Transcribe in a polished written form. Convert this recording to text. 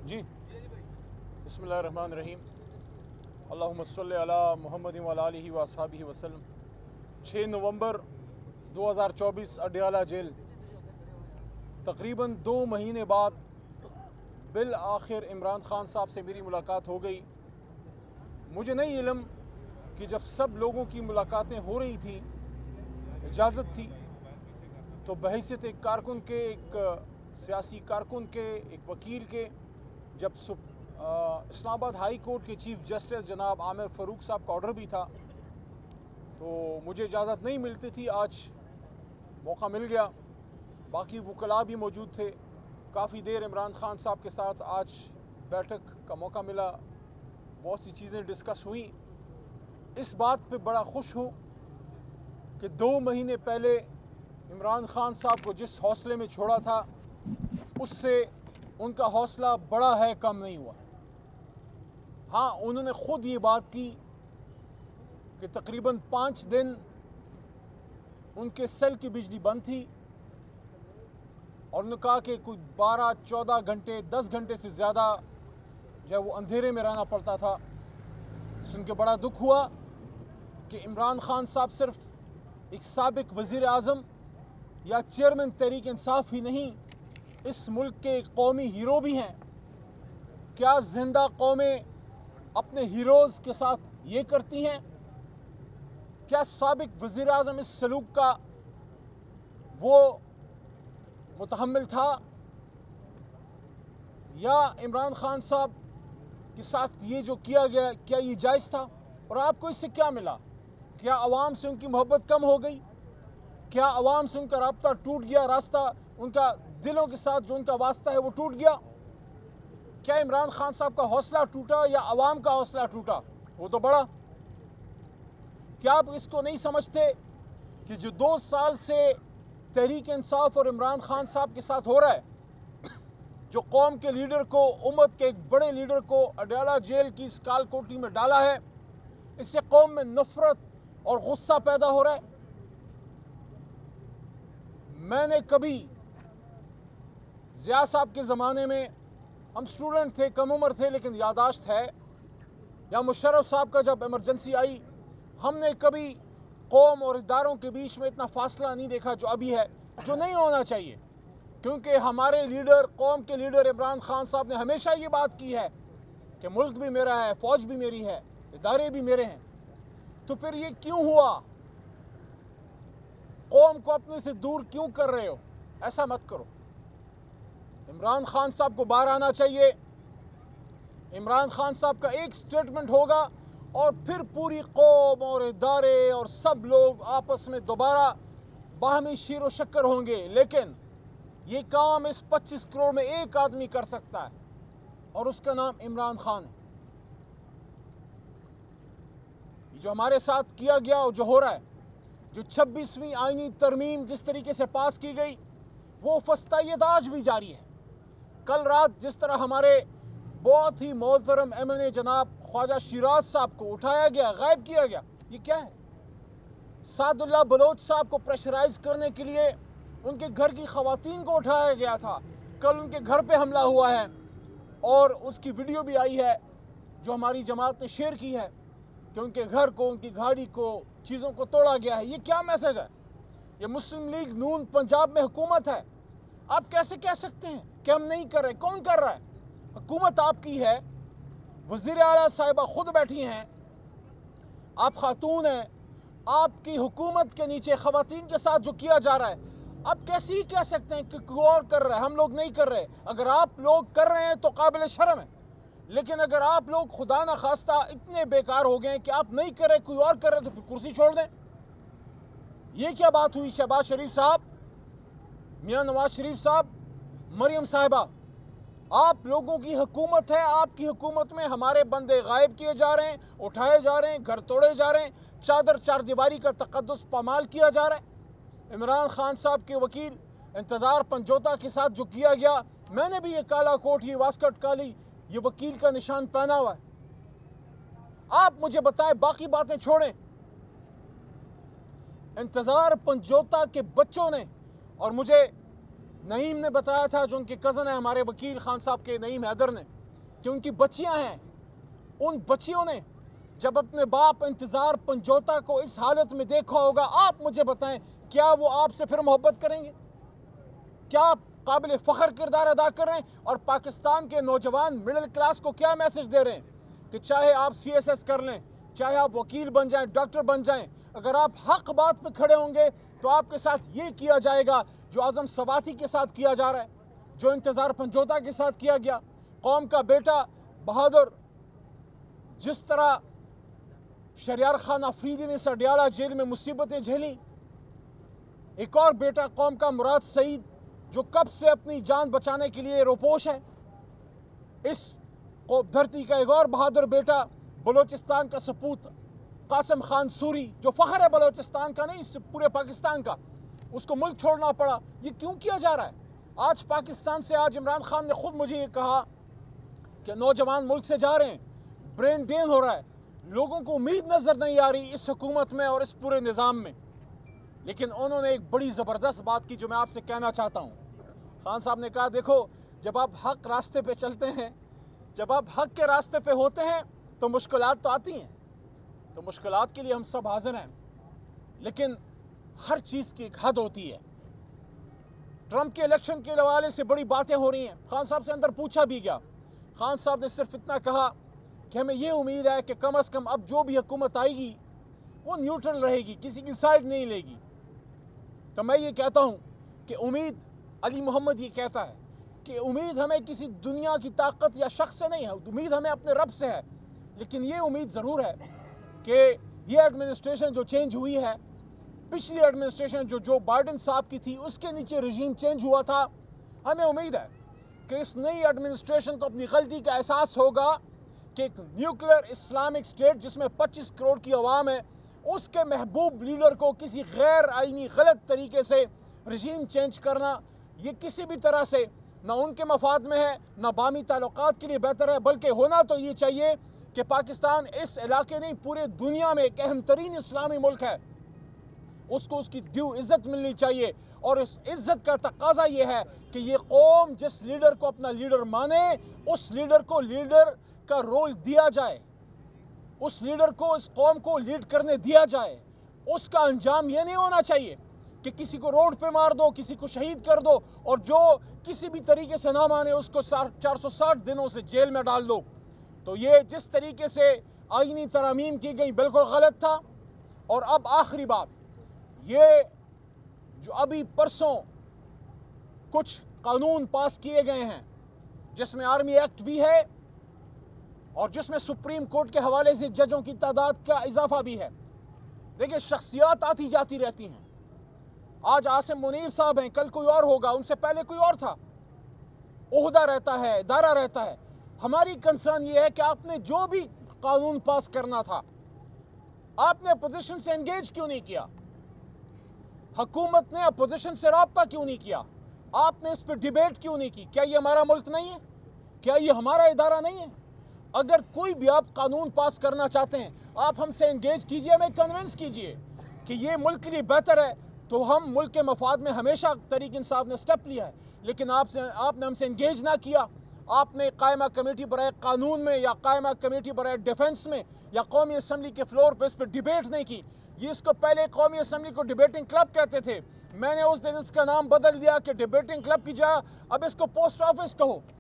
جی بسم اللہ الرحمن الرحیم اللہم صلی علی محمد و علی آلہ و اصحابہ وسلم 6 نومبر 2024 اڈیالہ جیل تقریباً 2 مہینے بعد بالآخر عمران خان صاحب سے میری ملاقات ہو گئی۔ مجھے نہیں علم کہ جب سب لوگوں کی ملاقاتیں ہو رہی تھیں، اجازت تھی، تو بحیثیت ایک کارکن کے، ایک سیاسی کارکن کے، ایک وکیل کے، جب اسلام آباد ہائی کورٹ کے چیف جسٹس جناب عامر فاروق صاحب کا آرڈر بھی تھا تو مجھے اجازت نہیں ملتی تھی۔ آج موقع مل گیا، باقی وکلاء بھی موجود تھے، کافی دیر عمران خان صاحب کے ساتھ آج بیٹھک کا موقع ملا، بہت سی چیزیں ڈسکس ہوئیں۔ اس بات پہ بڑا خوش ہوں کہ 2 مہینے پہلے عمران خان صاحب کو جس حوصلے میں چھوڑا تھا اس سے ان کا حوصلہ بڑا ہے، کم نہیں ہوا۔ ہاں، انہوں نے خود یہ بات کی کہ تقریباً 5 دن ان کے سیل کی بجلی بند تھی، اور انہوں نے کہا کہ کوئی 12-14 گھنٹے 10 گھنٹے سے زیادہ جو ہے وہ اندھیرے میں رہنا پڑتا تھا۔ سن کے بڑا دکھ ہوا کہ عمران خان صاحب صرف ایک سابق وزیر اعظم یا چیئرمین تحریک انصاف ہی نہیں، اس ملک کے ایک قومی ہیرو بھی ہیں۔ کیا زندہ قومیں اپنے ہیروز کے ساتھ یہ کرتی ہیں؟ کیا سابق وزیر اعظم اس سلوک کا وہ متحمل تھا، یا عمران خان صاحب کے ساتھ یہ جو کیا گیا کیا یہ جائز تھا؟ اور آپ کو اس سے کیا ملا؟ کیا عوام سے ان کی محبت کم ہو گئی؟ کیا عوام سے ان کا رابطہ ٹوٹ گیا؟ راستہ ان کا دلوں کے ساتھ جو ان کا واسطہ ہے وہ ٹوٹ گیا؟ کیا عمران خان صاحب کا حوصلہ ٹوٹا یا عوام کا حوصلہ ٹوٹا؟ وہ تو بڑا۔ کیا آپ اس کو نہیں سمجھتے کہ جو 2 سال سے تحریک انصاف اور عمران خان صاحب کے ساتھ ہو رہا ہے، جو قوم کے لیڈر کو، امت کے ایک بڑے لیڈر کو اڈیالہ جیل کی اس کال کوٹری میں ڈالا ہے، اس سے قوم میں نفرت اور غصہ پیدا ہو رہا ہے؟ میں نے کبھی ضیاء صاحب کے زمانے میں، ہم سٹوڈنٹ تھے، کم عمر تھے، لیکن یاداشت ہے، یا مشرف صاحب کا جب ایمرجنسی آئی، ہم نے کبھی قوم اور اداروں کے بیچ میں اتنا فاصلہ نہیں دیکھا جو ابھی ہے، جو نہیں ہونا چاہیے، کیونکہ ہمارے لیڈر، قوم کے لیڈر عمران خان صاحب نے ہمیشہ یہ بات کی ہے کہ ملک بھی میرا ہے، فوج بھی میری ہے، ادارے بھی میرے ہیں۔ تو پھر یہ کیوں ہوا؟ قوم کو اپنے سے دور کیوں کر رہے ہو؟ ایسا مت کرو۔ عمران خان صاحب کو باہر آنا چاہیے۔ عمران خان صاحب کا ایک سٹیٹمنٹ ہوگا اور پھر پوری قوم اور ادارے اور سب لوگ آپس میں دوبارہ باہمی شیر و شکر ہوں گے۔ لیکن یہ کام اس 25 کروڑ میں ایک آدمی کر سکتا ہے، اور اس کا نام عمران خان ہے۔ جو ہمارے ساتھ کیا گیا اور جو ہو رہا ہے، جو 26ویں آئینی ترمیم جس طریقے سے پاس کی گئی، وہ فسطائیت آج بھی جاری ہے۔ کل رات جس طرح ہمارے بہت ہی محترم ایم این اے جناب خواجہ شیراز صاحب کو اٹھایا گیا، غائب کیا گیا، یہ کیا ہے؟ سعد اللہ بلوچ صاحب کو پریشرائز کرنے کے لیے ان کے گھر کی خواتین کو اٹھایا گیا تھا، کل ان کے گھر پہ حملہ ہوا ہے، اور اس کی ویڈیو بھی آئی ہے جو ہماری جماعت نے شیئر کی ہے کہ ان کے گھر کو، ان کی گاڑی کو، چیزوں کو توڑا گیا ہے۔ یہ کیا میسج ہے؟ یہ مسلم لیگ نون پنجاب میں حکومت ہے، آپ کیسے کہہ سکتے ہیں کہ ہم نہیں کر رہے؟ کون کر رہا ہے؟ حکومت آپ کی ہے، وزیر اعلیٰ صاحبہ خود بیٹھی ہیں، آپ خاتون ہیں، آپ کی حکومت کے نیچے خواتین کے ساتھ جو کیا جا رہا ہے، آپ کیسے ہی کہہ سکتے ہیں کہ کوئی اور کر رہا ہے، ہم لوگ نہیں کر رہے؟ اگر آپ لوگ کر رہے ہیں تو قابل شرم ہے، لیکن اگر آپ لوگ خدا نخواستہ اتنے بیکار ہو گئے کہ آپ نہیں کر رہے، کوئی اور کر رہے، تو پھر کرسی چھوڑ دیں۔ یہ کیا بات ہوئی؟ شہباز شریف صاحب، میاں نواز شریف صاحب، مریم صاحبہ، آپ لوگوں کی حکومت ہے، آپ کی حکومت میں ہمارے بندے غائب کیے جا رہے ہیں، اٹھائے جا رہے ہیں، گھر توڑے جا رہے ہیں، چادر چار دیواری کا تقدس پامال کیا جا رہا ہے۔ عمران خان صاحب کے وکیل انتظار پنجوتا کے ساتھ جو کیا گیا، میں نے بھی یہ کالا کوٹ، یہ واسکٹ کالی، یہ وکیل کا نشان پہنا ہوا ہے۔ آپ مجھے بتائیں، باقی باتیں چھوڑیں، انتظار پنجوتا کے بچوں نے، اور مجھے نعیم نے بتایا تھا، جو ان کے کزن ہیں ہمارے وکیل خان صاحب کے، نعیم حیدر نے، کہ ان کی بچیاں ہیں. ان بچیوں نے جب اپنے باپ انتظار پنجوتا کو اس حالت میں دیکھا ہوگا، آپ مجھے بتائیں کیا وہ آپ سے پھر محبت کریں گے؟ کیا آپ قابل فخر کردار ادا کر رہے ہیں؟ اور پاکستان کے نوجوان مڈل کلاس کو کیا میسج دے رہے ہیں کہ چاہے آپ CSS کر لیں، چاہے آپ وکیل بن جائیں، ڈاکٹر بن جائیں، اگر آپ حق بات پہ کھڑے ہوں گے تو آپ کے ساتھ یہ کیا جائے گا جو اعظم سواتی کے ساتھ کیا جا رہا ہے، جو انتظار پنجوتا کے ساتھ کیا گیا. قوم کا بیٹا بہادر جس طرح شہریار خان افریدی نے سڈیالہ جیل میں مصیبتیں جھیلیں، ایک اور بیٹا قوم کا مراد سعید جو کب سے اپنی جان بچانے کے لیے روپوش ہے. اس دھرتی کا ایک اور بہادر بیٹا بلوچستان کا سپوت قاسم خان سوری، جو فخر ہے بلوچستان کا نہیں پورے پاکستان کا، اس کو ملک چھوڑنا پڑا. یہ کیوں کیا جا رہا ہے؟ آج پاکستان سے عمران خان نے خود مجھے یہ کہا کہ نوجوان ملک سے جا رہے ہیں، برین ڈرین ہو رہا ہے، لوگوں کو امید نظر نہیں آ رہی اس حکومت میں اور اس پورے نظام میں. لیکن انہوں نے ایک بڑی زبردست بات کی جو میں آپ سے کہنا چاہتا ہوں. خان صاحب نے کہا دیکھو، جب آپ حق راستے پہ چلتے ہیں، جب آپ حق کے راستے پہ ہوتے ہیں تو مشکلات تو آتی ہیں، تو مشکلات کے لیے ہم سب حاضر ہیں، لیکن ہر چیز کی ایک حد ہوتی ہے. ٹرمپ کے الیکشن کے حوالے سے بڑی باتیں ہو رہی ہیں. خان صاحب سے اندر پوچھا بھی گیا. خان صاحب نے صرف اتنا کہا کہ ہمیں یہ امید ہے کہ کم از کم اب جو بھی حکومت آئے گی وہ نیوٹرل رہے گی، کسی کی سائڈ نہیں لے گی. تو میں یہ کہتا ہوں کہ امید، علی محمد یہ کہتا ہے کہ امید ہمیں کسی دنیا کی طاقت یا شخص سے نہیں ہے، امید ہمیں اپنے رب سے ہے. لیکن یہ امید ضرور ہے کہ یہ ایڈمنسٹریشن جو چینج ہوئی ہے، پچھلی ایڈمنسٹریشن جو بائیڈن صاحب کی تھی، اس کے نیچے رژیم چینج ہوا تھا، ہمیں امید ہے کہ اس نئی ایڈمنسٹریشن کو اپنی غلطی کا احساس ہوگا کہ ایک نیوکلیر اسلامک اسٹیٹ جس میں 25 کروڑ کی عوام ہے، اس کے محبوب لیڈر کو کسی غیر آئینی غلط طریقے سے رژیم چینج کرنا، یہ کسی بھی طرح سے نہ ان کے مفاد میں ہے، نہ باہمی تعلقات کے لیے بہتر ہے. بلکہ ہونا تو یہ چاہیے کہ پاکستان اس علاقے نہیں پورے دنیا میں ایک اہم ترین اسلامی ملک ہے، اس کو اس کی ڈیو عزت ملنی چاہیے. اور اس عزت کا تقاضا یہ ہے کہ یہ قوم جس لیڈر کو اپنا لیڈر مانے، اس لیڈر کو لیڈر کا رول دیا جائے، اس لیڈر کو اس قوم کو لیڈ کرنے دیا جائے. اس کا انجام یہ نہیں ہونا چاہیے کہ کسی کو روڈ پہ مار دو، کسی کو شہید کر دو، اور جو کسی بھی طریقے سے نہ مانے اس کو 460 دنوں سے جیل میں ڈال دو. تو یہ جس طریقے سے آئینی ترامیم کی گئی بالکل غلط تھا. اور اب آخری بات، یہ جو ابھی پرسوں کچھ قانون پاس کیے گئے ہیں جس میں آرمی ایکٹ بھی ہے اور جس میں سپریم کورٹ کے حوالے سے ججوں کی تعداد کا اضافہ بھی ہے. دیکھیں، شخصیات آتی جاتی رہتی ہیں. آج عاصم منیر صاحب ہیں، کل کوئی اور ہوگا، ان سے پہلے کوئی اور تھا. عہدہ رہتا ہے، ادارہ رہتا ہے. ہماری کنسرن یہ ہے کہ آپ نے جو بھی قانون پاس کرنا تھا، آپ نے اپوزیشن سے انگیج کیوں نہیں کیا؟ حکومت نے اپوزیشن سے رابطہ کیوں نہیں کیا؟ آپ نے اس پہ ڈیبیٹ کیوں نہیں کی؟ کیا یہ ہمارا ملک نہیں ہے؟ کیا یہ ہمارا ادارہ نہیں ہے؟ اگر کوئی بھی آپ قانون پاس کرنا چاہتے ہیں، آپ ہم سے انگیج کیجئے، ہمیں کنونس کیجئے کہ یہ ملک کے لیے بہتر ہے. تو ہم ملک کے مفاد میں ہمیشہ تحریک انصاف نے سٹیپ لیا ہے. لیکن آپ نے ہم سے انگیج نہ کیا. آپ نے قائمہ کمیٹی برائے قانون میں یا قائمہ کمیٹی برائے ڈیفنس میں یا قومی اسمبلی کے فلور پہ اس پہ ڈیبیٹ نہیں کی. یہ اس کو پہلے قومی اسمبلی کو ڈیبیٹنگ کلب کہتے تھے. میں نے اس دن اس کا نام بدل دیا کہ ڈیبیٹنگ کلب کی جگہ اب اس کو پوسٹ آفس کہو.